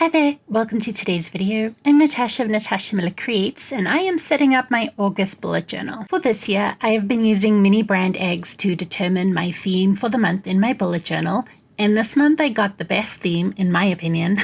Hi there, welcome to today's video. I'm Natasha of Natasha Miller Creates, and I am setting up my August bullet journal. For this year, I have been using mini brand eggs to determine my theme for the month in my bullet journal, and this month I got the best theme, in my opinion,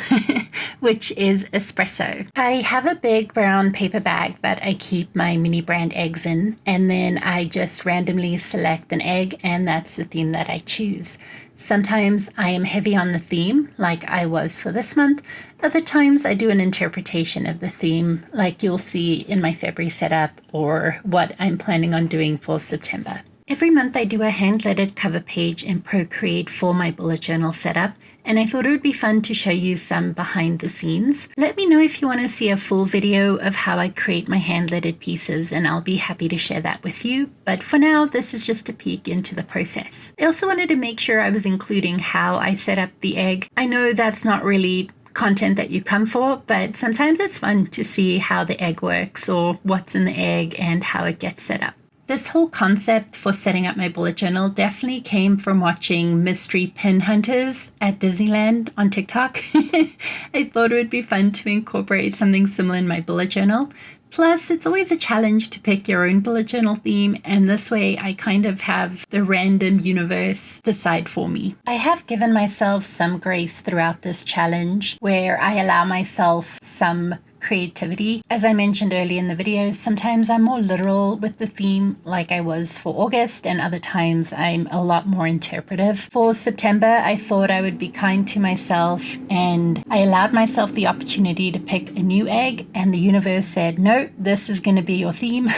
which is espresso. I have a big brown paper bag that I keep my mini brand eggs in, and then I just randomly select an egg, and that's the theme that I choose. Sometimes I am heavy on the theme, like I was for this month. Other times I do an interpretation of the theme, like you'll see in my February setup or what I'm planning on doing for September. Every month I do a hand-lettered cover page in Procreate for my bullet journal setup, and I thought it would be fun to show you some behind the scenes. Let me know if you want to see a full video of how I create my hand-lettered pieces, and I'll be happy to share that with you. But for now, this is just a peek into the process. I also wanted to make sure I was including how I set up the egg. I know that's not really content that you come for, but sometimes it's fun to see how the egg works or what's in the egg and how it gets set up. This whole concept for setting up my bullet journal definitely came from watching mystery pin hunters at Disneyland on TikTok. I thought it would be fun to incorporate something similar in my bullet journal. Plus, it's always a challenge to pick your own bullet journal theme, and this way I kind of have the random universe decide for me. I have given myself some grace throughout this challenge, where I allow myself some creativity. As I mentioned earlier in the video, sometimes I'm more literal with the theme like I was for August, and other times I'm a lot more interpretive. For September, I thought I would be kind to myself, and I allowed myself the opportunity to pick a new egg, and the universe said, no, this is going to be your theme.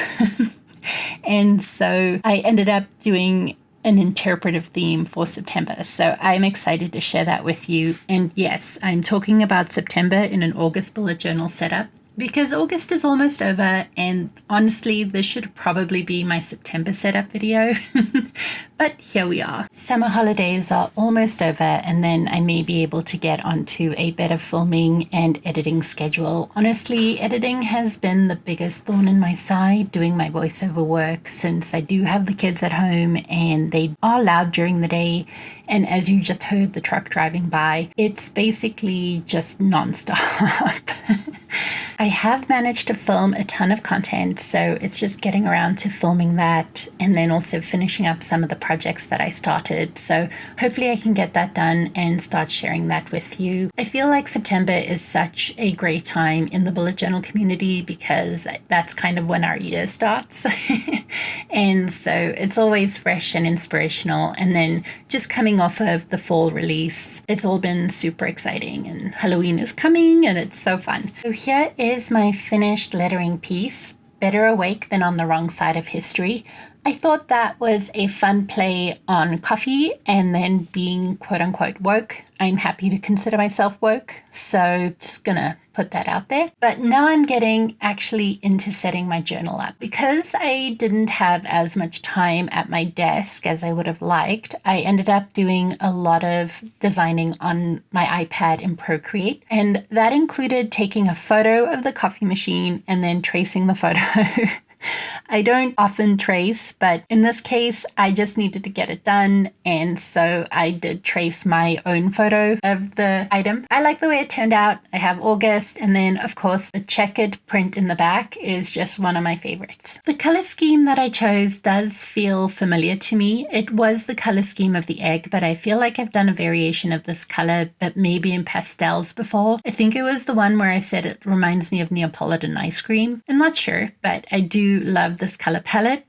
And so I ended up doing an interpretive theme for September. So I'm excited to share that with you. And yes, I'm talking about September in an August bullet journal setup because August is almost over, and honestly, this should probably be my September setup video. But here we are. Summer holidays are almost over, and then I may be able to get onto a better filming and editing schedule. Honestly, editing has been the biggest thorn in my side doing my voiceover work, since I do have the kids at home and they are loud during the day. And as you just heard the truck driving by, it's basically just nonstop. I have managed to film a ton of content, so it's just getting around to filming that and then also finishing up some of the projects that I started. So hopefully I can get that done and start sharing that with you. I feel like September is such a great time in the bullet journal community because that's kind of when our year starts. And so it's always fresh and inspirational. And then just coming off of the fall release, it's all been super exciting, and Halloween is coming and it's so fun. So here is my finished lettering piece, Better Awake Than on the Wrong Side of History. I thought that was a fun play on coffee and then being quote unquote woke. I'm happy to consider myself woke, so just gonna put that out there. But now I'm getting actually into setting my journal up. Because I didn't have as much time at my desk as I would have liked, I ended up doing a lot of designing on my iPad in Procreate, and that included taking a photo of the coffee machine and then tracing the photo. I don't often trace, but in this case, I just needed to get it done, and so I did trace my own photo of the item. I like the way it turned out. I have August, and then of course the checkered print in the back is just one of my favorites. The color scheme that I chose does feel familiar to me. It was the color scheme of the egg, but I feel like I've done a variation of this color, but maybe in pastels before. I think it was the one where I said it reminds me of Neapolitan ice cream. I'm not sure, but I do love this color palette.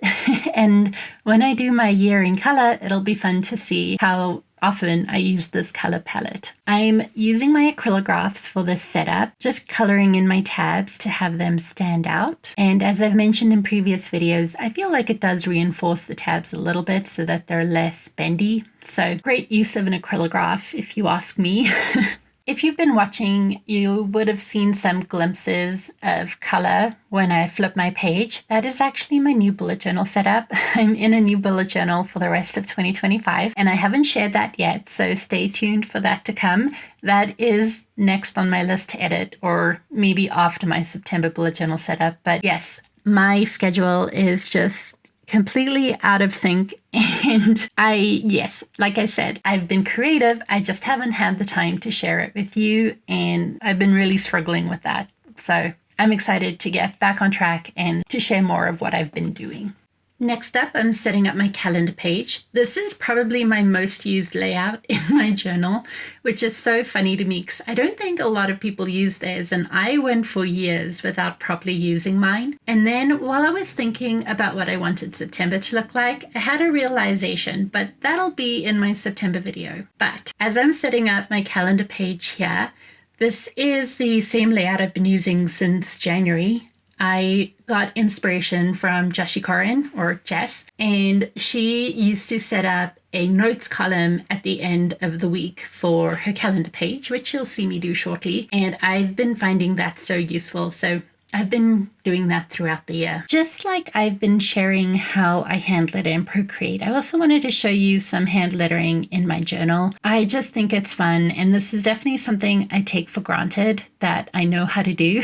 And when I do my year in color, it'll be fun to see how often I use this color palette. I'm using my acrylographs for this setup, just coloring in my tabs to have them stand out. And as I've mentioned in previous videos, I feel like it does reinforce the tabs a little bit so that they're less bendy. So great use of an acrylograph if you ask me. If you've been watching, you would have seen some glimpses of color when I flip my page. That is actually my new bullet journal setup. I'm in a new bullet journal for the rest of 2025, and I haven't shared that yet, so stay tuned for that to come. That is next on my list to edit, or maybe after my September bullet journal setup. But yes, my schedule is just completely out of sync And yes, like I said, I've been creative. I just haven't had the time to share it with you. And I've been really struggling with that. So I'm excited to get back on track and to share more of what I've been doing. Next up, I'm setting up my calendar page. This is probably my most used layout in my journal, which is so funny to me because I don't think a lot of people use theirs, and I went for years without properly using mine. And then while I was thinking about what I wanted September to look like, I had a realization, but that'll be in my September video. But as I'm setting up my calendar page here, this is the same layout I've been using since January. I got inspiration from Joshi Corin, or Jess, and she used to set up a notes column at the end of the week for her calendar page, which you'll see me do shortly. And I've been finding that so useful. So I've been doing that throughout the year. Just like I've been sharing how I hand letter in Procreate, I also wanted to show you some hand lettering in my journal. I just think it's fun, and this is definitely something I take for granted that I know how to do.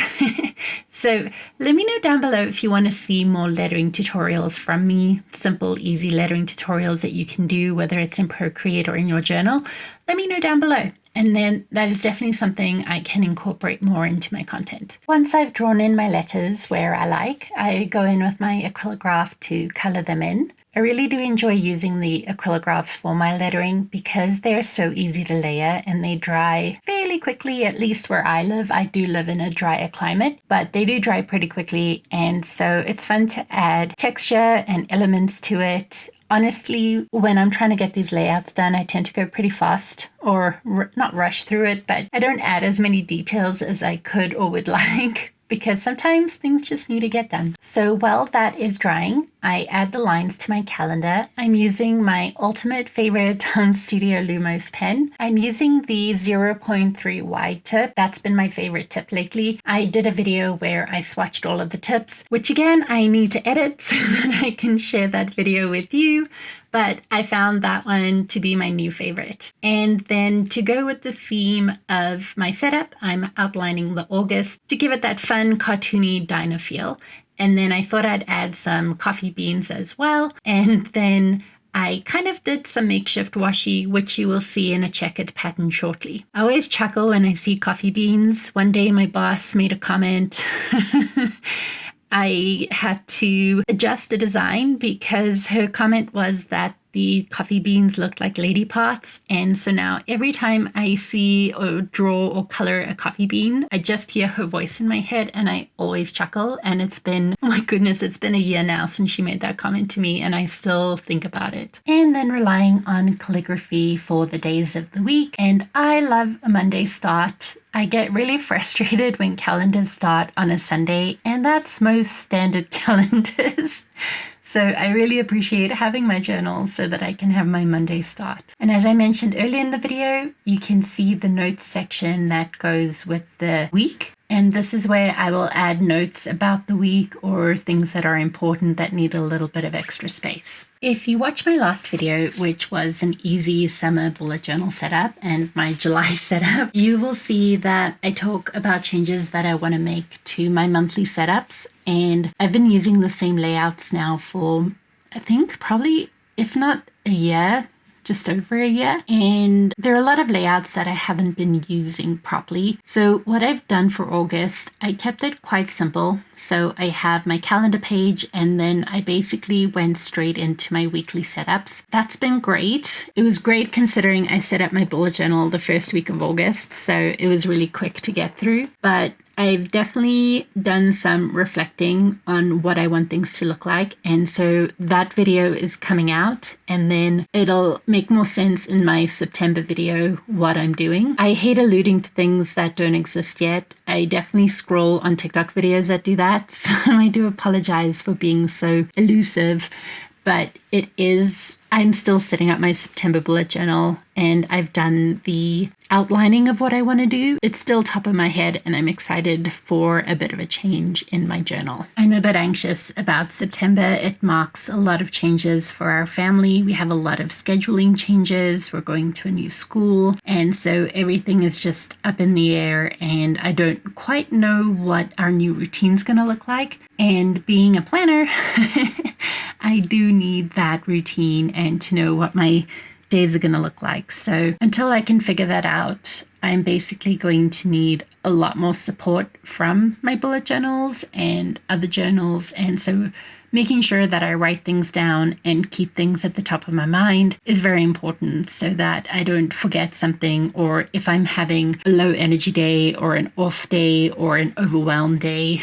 So let me know down below if you want to see more lettering tutorials from me, simple, easy lettering tutorials that you can do, whether it's in Procreate or in your journal. Let me know down below. And then that is definitely something I can incorporate more into my content. Once I've drawn in my letters where I like, I go in with my acrylograph to color them in. I really do enjoy using the acrylographs for my lettering because they're so easy to layer and they dry fairly quickly, at least where I live. I do live in a drier climate, but they do dry pretty quickly. And so it's fun to add texture and elements to it. Honestly, when I'm trying to get these layouts done, I tend to go pretty fast or not rush through it, but I don't add as many details as I could or would like, because sometimes things just need to get done. So while that is drying, I add the lines to my calendar. I'm using my ultimate favorite Studio Lumos pen. I'm using the 0.3 wide tip. That's been my favorite tip lately. I did a video where I swatched all of the tips, which again, I need to edit so that I can share that video with you. But I found that one to be my new favorite. And then to go with the theme of my setup, I'm outlining the August to give it that fun, cartoony diner feel. And then I thought I'd add some coffee beans as well. And then I kind of did some makeshift washi, which you will see in a checkered pattern shortly. I always chuckle when I see coffee beans. One day my boss made a comment. I had to adjust the design because her comment was that the coffee beans looked like lady parts. And so now every time I see or draw or color a coffee bean, I just hear her voice in my head and I always chuckle. And it's been, oh my goodness, it's been a year now since she made that comment to me and I still think about it. And then relying on calligraphy for the days of the week. And I love a Monday start. I get really frustrated when calendars start on a Sunday, and that's most standard calendars. So I really appreciate having my journal so that I can have my Monday start. And as I mentioned earlier in the video, you can see the notes section that goes with the week. And this is where I will add notes about the week or things that are important that need a little bit of extra space. If you watch my last video, which was an easy summer bullet journal setup and my July setup, you will see that I talk about changes that I want to make to my monthly setups. And I've been using the same layouts now for, I think, probably, if not a year, just over a year. And there are a lot of layouts that I haven't been using properly. So what I've done for August, I kept it quite simple. So I have my calendar page and then I basically went straight into my weekly setups. That's been great. It was great considering I set up my bullet journal the first week of August. So it was really quick to get through. But I've definitely done some reflecting on what I want things to look like. And so that video is coming out and then it'll make more sense in my September video what I'm doing. I hate alluding to things that don't exist yet. I definitely scroll on TikTok videos that do that. So I do apologize for being so elusive. But I'm still setting up my September bullet journal and I've done the outlining of what I want to do. It's still top of my head, and I'm excited for a bit of a change in my journal. I'm a bit anxious about September. It marks a lot of changes for our family. We have a lot of scheduling changes. We're going to a new school, and so everything is just up in the air, and I don't quite know what our new routine's going to look like. And being a planner, I do need that routine and to know what my days are going to look like. So until I can figure that out, I'm basically going to need a lot more support from my bullet journals and other journals. And so making sure that I write things down and keep things at the top of my mind is very important so that I don't forget something, or if I'm having a low energy day or an off day or an overwhelmed day,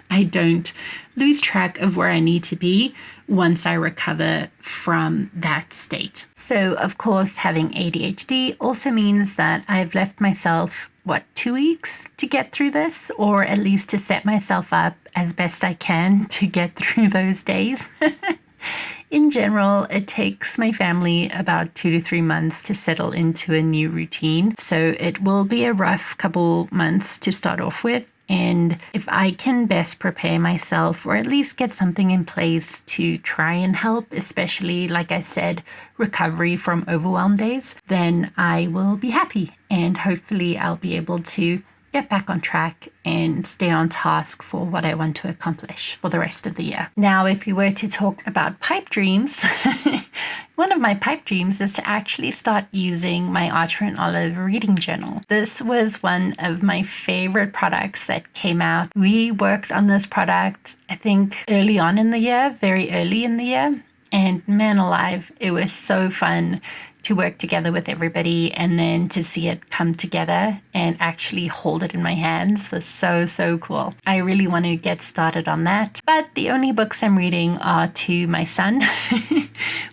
I don't lose track of where I need to be once I recover from that state. So, of course, having ADHD also means that I've left myself, 2 weeks to get through this, or at least to set myself up as best I can to get through those days. In general, it takes my family about 2 to 3 months to settle into a new routine. So it will be a rough couple months to start off with. And if I can best prepare myself, or at least get something in place to try and help, especially, like I said, recovery from overwhelmed days, then I will be happy. And hopefully I'll be able to get back on track and stay on task for what I want to accomplish for the rest of the year. Now, if you were to talk about pipe dreams, one of my pipe dreams is to actually start using my Archer and Olive reading journal. This was one of my favorite products that came out. We worked on this product, I think, early on in the year, very early in the year. And man alive, it was so fun to work together with everybody, and then to see it come together and actually hold it in my hands was so, so cool. I really want to get started on that. But the only books I'm reading are to my son,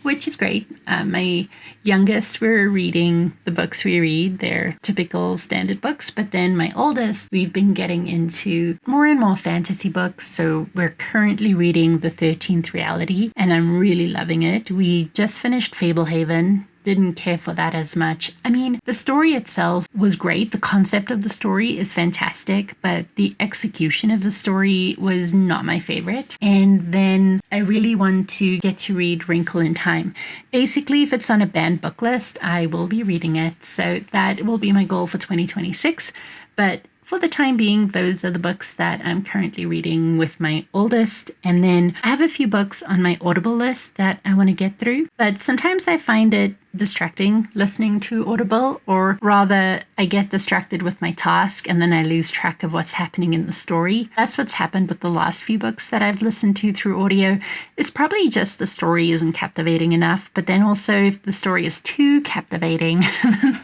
which is great. My youngest, we're reading the books we read. They're typical standard books. But then my oldest, we've been getting into more and more fantasy books. So we're currently reading The 13th Reality, and I'm really loving it. We just finished Fablehaven. Didn't care for that as much. I mean, the story itself was great. The concept of the story is fantastic, but the execution of the story was not my favorite. And then I really want to get to read Wrinkle in Time. Basically, if it's on a banned book list, I will be reading it. So that will be my goal for 2026. But for the time being, those are the books that I'm currently reading with my oldest. And then I have a few books on my Audible list that I want to get through. But sometimes I find it distracting listening to Audible, or rather I get distracted with my task and then I lose track of what's happening in the story. That's what's happened with the last few books that I've listened to through audio. It's probably just the story isn't captivating enough, but then also if the story is too captivating,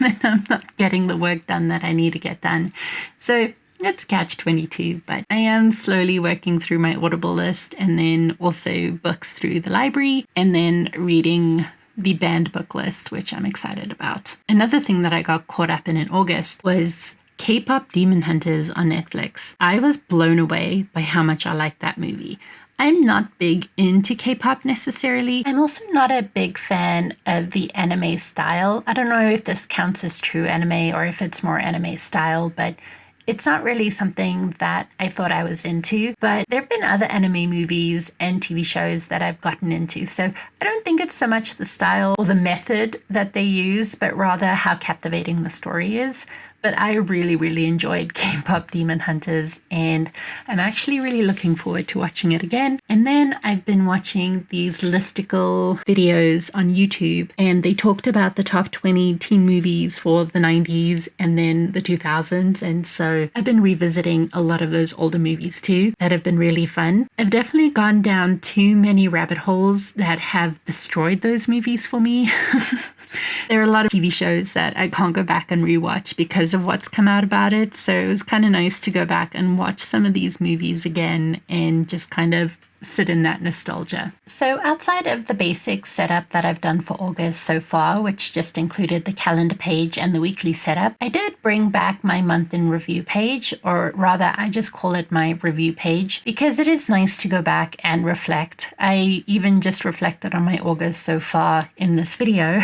then I'm not getting the work done that I need to get done. So it's catch-22, but I am slowly working through my Audible list, and then also books through the library, and then reading the banned book list, which I'm excited about. Another thing that I got caught up in August was K-pop Demon Hunters on Netflix. I was blown away by how much I liked that movie. I'm not big into K-pop necessarily. I'm also not a big fan of the anime style. I don't know if this counts as true anime or if it's more anime style, but it's not really something that I thought I was into, but there have been other anime movies and TV shows that I've gotten into. So I don't think it's so much the style or the method that they use, but rather how captivating the story is. But I really, really enjoyed K-pop Demon Hunters, and I'm actually really looking forward to watching it again. And then I've been watching these listicle videos on YouTube, and they talked about the top 20 teen movies for the 90s and then the 2000s. And so I've been revisiting a lot of those older movies too that have been really fun. I've definitely gone down too many rabbit holes that have destroyed those movies for me. There are a lot of TV shows that I can't go back and rewatch because of what's come out about it. So it was kind of nice to go back and watch some of these movies again and just kind of sit in that nostalgia. So outside of the basic setup that I've done for August so far, which just included the calendar page and the weekly setup, I did bring back my month in review page, or rather I just call it my review page, because it is nice to go back and reflect. I even just reflected on my August so far in this video.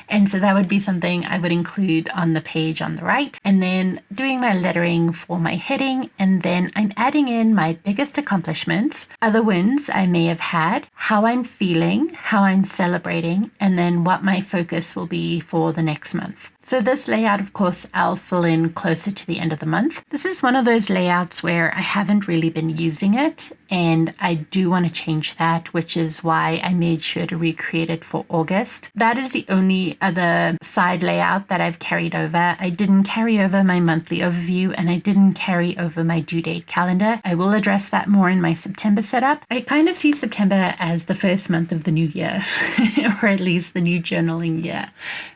And so that would be something I would include on the page on the right, and then doing my lettering for my heading, and then I'm adding in my biggest accomplishments, other wins I may have had, how I'm feeling, how I'm celebrating, and then what my focus will be for the next month. So this layout, of course, I'll fill in closer to the end of the month. This is one of those layouts where I haven't really been using it, and I do want to change that, which is why I made sure to recreate it for August. That is the only other side layout that I've carried over. I didn't carry over my monthly overview, and I didn't carry over my due date calendar. I will address that more in my September setup. I kind of see September as the first month of the new year, or at least the new journaling year.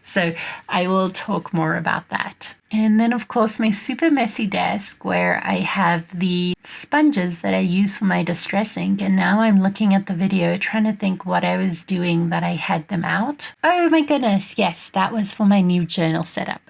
So I will talk more about that. And then, of course, my super messy desk where I have the sponges that I use for my distress ink. And now I'm looking at the video trying to think what I was doing that I had them out. Oh my goodness, yes, that was for my new journal setup.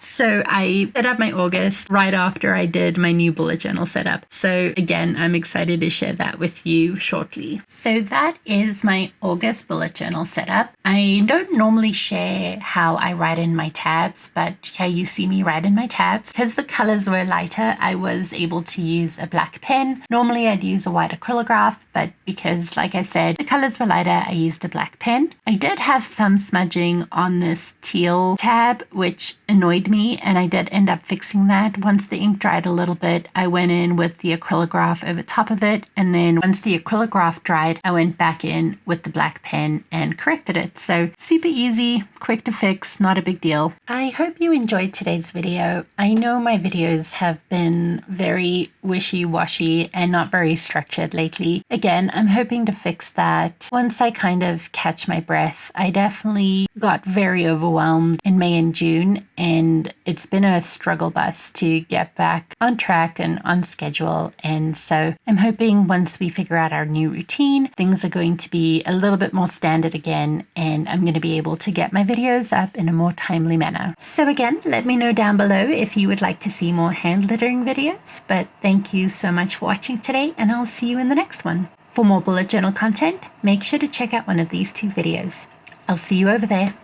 So I set up my August right after I did my new bullet journal setup. So again, I'm excited to share that with you shortly. So that is my August bullet journal setup. I don't normally share how I write in my tabs, but here you see me write in my tabs. Because the colors were lighter, I was able to use a black pen. Normally I'd use a white acrylograph, but because, like I said, the colors were lighter, I used a black pen. I did have some smudging on this teal tab, which annoyed me, and I did end up fixing that. Once the ink dried a little bit, I went in with the acrylograph over top of it, and then once the acrylograph dried, I went back in with the black pen and corrected it. So super easy, quick to fix, not a big deal. I hope you enjoyed today's video. I know my videos have been very wishy-washy and not very structured lately. Again, I'm hoping to fix that once I kind of catch my breath. I definitely got very overwhelmed in May and June, and it's been a struggle bus to get back on track and on schedule. And so I'm hoping once we figure out our new routine, things are going to be a little bit more standard again, and I'm going to be able to get my videos up in a more timely manner. So again, let me know down below if you would like to see more hand lettering videos. But thank you so much for watching today, and I'll see you in the next one. For more bullet journal content, make sure to check out one of these two videos. I'll see you over there.